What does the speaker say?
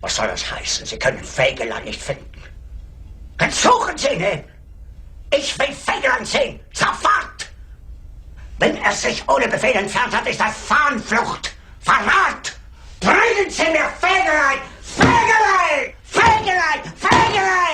Was soll das heißen? Sie können Fegelein nicht finden. Dann suchen Sie ihn hin. Ich will Fegelein sehen. Sofort! Wenn er sich ohne Befehl entfernt hat, ist das Fahnenflucht. Verrat! Bringen Sie mir Fegelein! Fegelein! Fegelein! Fegelein!